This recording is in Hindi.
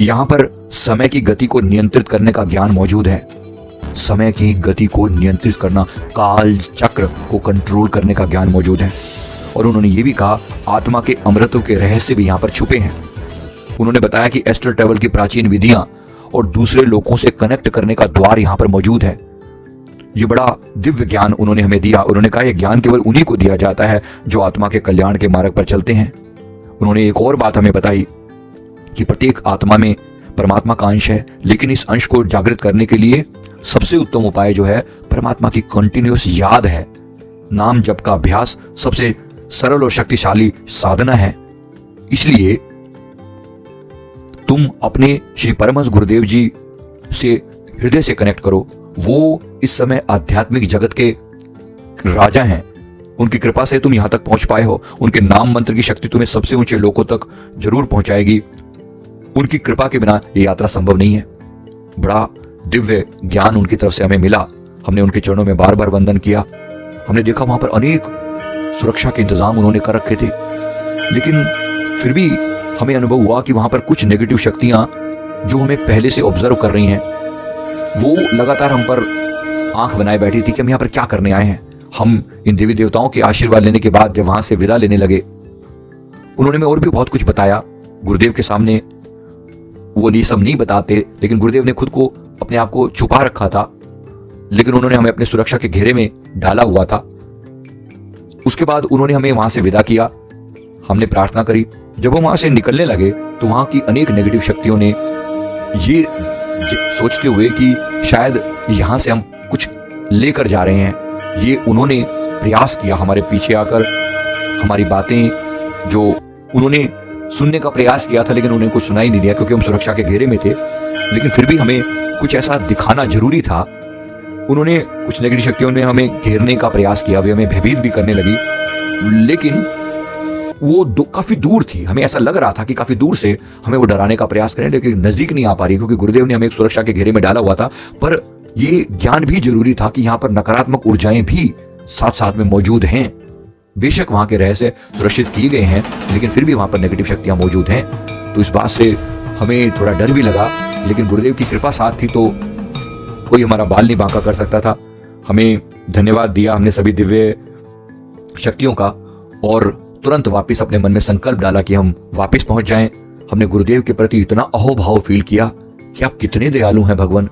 यहाँ पर समय की गति को नियंत्रित करने का ज्ञान मौजूद है। समय की गति को नियंत्रित करना, काल चक्र को कंट्रोल करने का ज्ञान मौजूद है। और उन्होंने ये भी कहा आत्मा के अमृतों के रहस्य भी यहाँ पर छुपे हैं। उन्होंने बताया कि एस्ट्रल ट्रैवल की प्राचीन विधियां और दूसरे लोगों से कनेक्ट करने का द्वार यहाँ पर मौजूद है। ये बड़ा दिव्य ज्ञान उन्होंने हमें दिया। उन्होंने कहा यह ज्ञान केवल उन्हीं को दिया जाता है जो आत्मा के कल्याण के मार्ग पर चलते हैं। उन्होंने एक और बात हमें बताई कि प्रत्येक आत्मा में परमात्मा का अंश है, लेकिन इस अंश को जागृत करने के लिए सबसे उत्तम उपाय जो है परमात्मा की कंटिन्यूअस याद है। नाम जप का अभ्यास सबसे सरल और शक्तिशाली साधना है। इसलिए तुम अपने श्री परमहंस गुरुदेव जी से हृदय से कनेक्ट करो। वो इस समय आध्यात्मिक जगत के राजा हैं। उनकी कृपा से तुम यहां तक पहुंच पाए हो। उनके नाम मंत्र की शक्ति तुम्हें सबसे ऊंचे लोकों तक जरूर पहुंचाएगी। उनकी कृपा के बिना यह यात्रा संभव नहीं है। बड़ा दिव्य ज्ञान उनकी तरफ से हमें मिला। हमने उनके चरणों में बार बार वंदन किया। हमने देखा वहां पर अनेक सुरक्षा के इंतजाम उन्होंने कर रखे थे, लेकिन फिर भी हमें अनुभव हुआ कि वहां पर कुछ नेगेटिव शक्तियां जो हमें पहले से ऑब्जर्व कर रही हैं, वो लगातार हम पर आंख बनाए बैठी थी कि हम यहाँ पर क्या करने आए हैं। हम इन देवी देवताओं के आशीर्वाद लेने के बाद जब वहां से विदा लेने लगे, उन्होंने हमें और भी बहुत कुछ बताया। गुरुदेव के सामने वो ये सब नहीं बताते, लेकिन गुरुदेव ने खुद को अपने आप को छुपा रखा था, लेकिन उन्होंने हमें अपने सुरक्षा के घेरे में डाला हुआ था। उसके बाद उन्होंने हमें वहां से विदा किया। हमने प्रार्थना करी। जब हम वहां से निकलने लगे तो वहां की अनेक नेगेटिव शक्तियों ने ये सोचते हुए कि शायद यहां से हम कुछ लेकर जा रहे हैं, ये उन्होंने प्रयास किया हमारे पीछे आकर। हमारी बातें जो उन्होंने सुनने का प्रयास किया था, लेकिन उन्हें कुछ सुनाई नहीं दिया क्योंकि हम सुरक्षा के घेरे में थे। लेकिन फिर भी हमें कुछ ऐसा दिखाना जरूरी था। उन्होंने कुछ नेगेटिव शक्तियों ने हमें घेरने का प्रयास किया, वे हमें भयभीत भी करने लगी, लेकिन वो काफी दूर थी। हमें ऐसा लग रहा था कि काफी दूर से हमें वो डराने का प्रयास करें, लेकिन नजदीक नहीं आ पा रही क्योंकि गुरुदेव ने हमें एक सुरक्षा के घेरे में डाला हुआ था। पर ये ज्ञान भी जरूरी था कि यहाँ पर नकारात्मक ऊर्जाएं भी साथ साथ में मौजूद हैं। बेशक वहां के रहस्य सुरक्षित किए गए हैं, लेकिन फिर भी वहां पर नेगेटिव शक्तियां मौजूद हैं। तो इस बात से हमें थोड़ा डर भी लगा, लेकिन गुरुदेव की कृपा साथ थी तो कोई हमारा बाल नहीं बांका कर सकता था। हमें धन्यवाद दिया हमने सभी दिव्य शक्तियों का, और तुरंत वापस अपने मन में संकल्प डाला कि हम वापस पहुंच जाएं। हमने गुरुदेव के प्रति इतना अहोभाव फील किया कि आप कितने दयालु हैं भगवान,